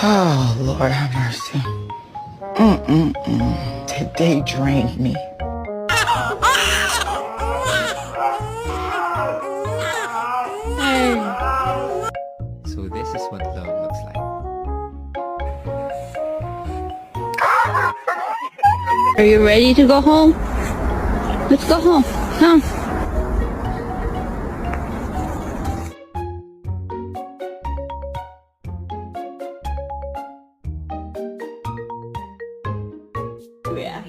Oh, Lord have mercy. Today drained me. So this is what love looks like. Are you ready to go home? Let's go home. Come. Yeah.